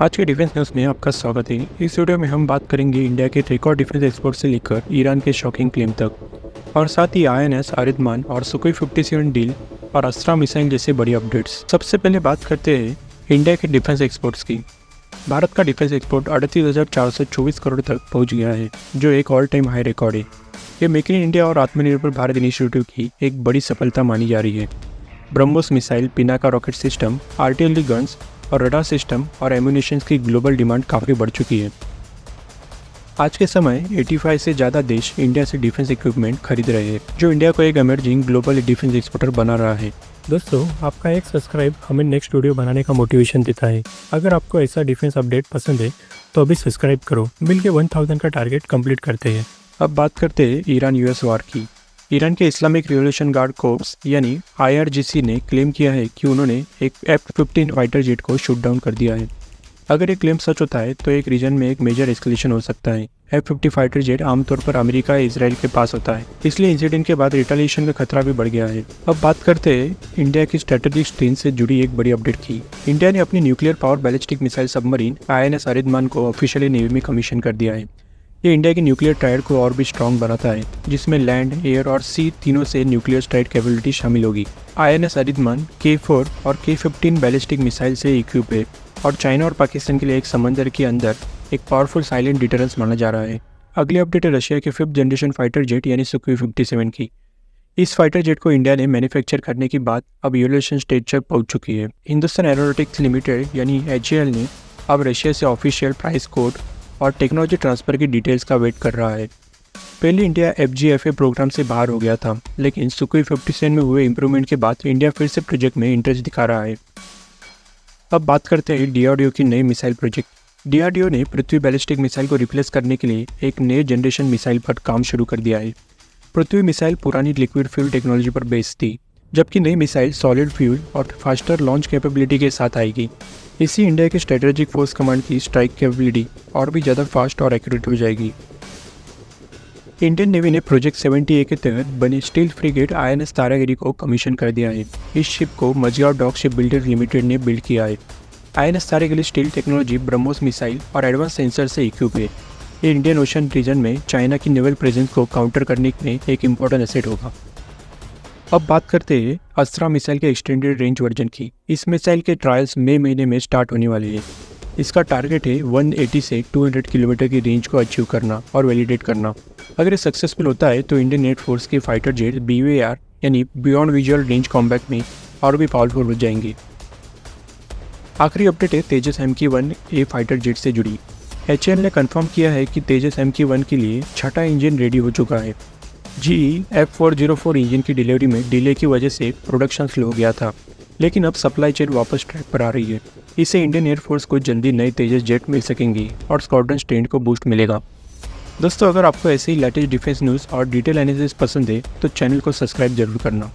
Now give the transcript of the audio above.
आज के defence news में आपका स्वागत है। इस वीडियो में हम बात करेंगे इंडिया के रिकॉर्ड डिफेंस एक्सपोर्ट से लेकर ईरान के शॉकिंग क्लेम तक, और साथ ही INS आरिदमान और सुकोई 57 डील और अस्त्रा मिसाइल जैसे बड़ी अपडेट्स। सबसे पहले बात करते हैं इंडिया के डिफेंस एक्सपोर्ट्स की। भारत का डिफेंस एक्सपोर्ट 38,424 करोड़ तक पहुँच गया है, जो एक ऑल टाइम हाई रिकॉर्ड है। ये मेक इन इंडिया और आत्मनिर्भर भारत इनिशिएटिव की एक बड़ी सफलता मानी जा रही है। BrahMos missile, Pinaka rocket system, artillery guns और रडार सिस्टम और एम्यूनिशंस की ग्लोबल डिमांड काफ़ी बढ़ चुकी है। आज के समय 85 से ज़्यादा देश इंडिया से डिफेंस इक्विपमेंट खरीद रहे हैं, जो इंडिया को एक इमर्जिंग ग्लोबल डिफेंस एक्सपोर्टर बना रहा है। दोस्तों, आपका एक सब्सक्राइब हमें नेक्स्ट वीडियो बनाने का मोटिवेशन देता है। अगर आपको ऐसा डिफेंस अपडेट पसंद है तो अभी सब्सक्राइब करो। मिलकर 1000 का टारगेट कंप्लीट करते हैं। अब बात करते हैं ईरान US वार की। ईरान के इस्लामिक रिवोल्यूशन गार्ड कोर्प्स यानी IRGC ने क्लेम किया है कि उन्होंने एक F-15 फाइटर जेट को शूट डाउन कर दिया है। अगर ये क्लेम सच होता है तो एक रीजन में एक मेजर एस्केलेशन हो सकता है। F-50 फाइटर जेट आमतौर पर अमेरिका या इजराइल के पास होता है, इसलिए इंसिडेंट के बाद रिटेलिएशन का खतरा भी बढ़ गया है। अब बात करते हैं इंडिया की स्ट्रेटेजिक स्ट्रेंथ से जुड़ी एक बड़ी अपडेट की। इंडिया ने अपनी nuclear power ballistic missile submarine INS आरिदमान को ऑफिशियली नेवी में कमीशन कर दिया है। ये इंडिया की न्यूक्लियर ट्रायड को और भी स्ट्रॉन्ग बनाता है, जिसमें लैंड, एयर और सी तीनों से न्यूक्लियर स्ट्राइड कैपेबिलिटी शामिल होगी। INS आरिदमान K4 और K15 बैलिस्टिक मिसाइल से इक्विप है और चाइना और पाकिस्तान के लिए एक समंदर के अंदर एक पावरफुल साइलेंट डिटरेंस माना जा रहा है। अगली अपडेट है रशिया के 5th जनरेशन फाइटर जेट यानी सुकोई 57 की। इस फाइटर जेट को इंडिया ने मैन्युफैक्चर करने के बाद अब इवोल्यूशन स्टेज तक पहुंच चुकी है। हिंदुस्तान एरोनॉटिक्स लिमिटेड यानी HAL ने अब रशिया से ऑफिशियल प्राइस कोड और टेक्नोलॉजी ट्रांसफ़र की डिटेल्स का वेट कर रहा है। पहले इंडिया FGFA प्रोग्राम से बाहर हो गया था, लेकिन सुकोई 57 में हुए इंप्रूवमेंट के बाद इंडिया फिर से प्रोजेक्ट में इंटरेस्ट दिखा रहा है। अब बात करते हैं DRDO की नई मिसाइल प्रोजेक्ट। DRDO ने पृथ्वी बैलिस्टिक मिसाइल को रिप्लेस करने के लिए एक नए जनरेशन मिसाइल पर काम शुरू कर दिया है। पृथ्वी मिसाइल पुरानी लिक्विड फ्यूल टेक्नोलॉजी पर बेस्ड थी, जबकि नई मिसाइल सॉलिड फ्यूल और फास्टर लॉन्च कैपेबिलिटी के साथ आएगी। इससे इंडिया के स्ट्रेटेजिक फोर्स कमांड की स्ट्राइक कैपेबिलिटी और भी ज़्यादा फास्ट और एक्यूरेट हो जाएगी। इंडियन नेवी ने प्रोजेक्ट 70A के तहत बने स्टील फ्रिगेट INS तारागिरी को कमीशन कर दिया है। इस शिप को Mazagon dock ship builders limited ने बिल्ड किया है। INS Taragiri steel technology, BrahMos missile और एडवांस सेंसर से इक्विप है। ये इंडियन ओशन रीजन में चाइना की नेवल प्रेजेंस को काउंटर करने में एक इम्पोर्टेंट एसेट होगा। अब बात करते हैं अस्त्रा मिसाइल के एक्सटेंडेड रेंज वर्जन की। इस मिसाइल के ट्रायल्स मई महीने में स्टार्ट होने वाले हैं। इसका टारगेट है 180 से 200 किलोमीटर की रेंज को अचीव करना और वैलिडेट करना। अगर ये सक्सेसफुल होता है तो इंडियन एयर फोर्स के फाइटर जेट BVR यानी बियॉन्ड विजुअल रेंज कॉम्बैट में और भी पावरफुल हो जाएंगे। आखिरी अपडेट है तेजस MK-1A फाइटर जेट से जुड़ी। HAL ने कंफर्म किया है कि तेजस MK-1 के लिए छठा इंजन रेडी हो चुका है। GE F404 इंजन की डिलीवरी में डिले की वजह से प्रोडक्शन स्लो हो गया था, लेकिन अब सप्लाई चेन वापस ट्रैक पर आ रही है। इससे इंडियन एयरफोर्स को जल्दी नए तेजस जेट मिल सकेंगी और स्क्वाड्रन स्ट्रेंथ को बूस्ट मिलेगा। दोस्तों, अगर आपको ऐसे ही लेटेस्ट डिफेंस न्यूज़ और डिटेल एनालिसिस पसंद है तो चैनल को सब्सक्राइब जरूर करना।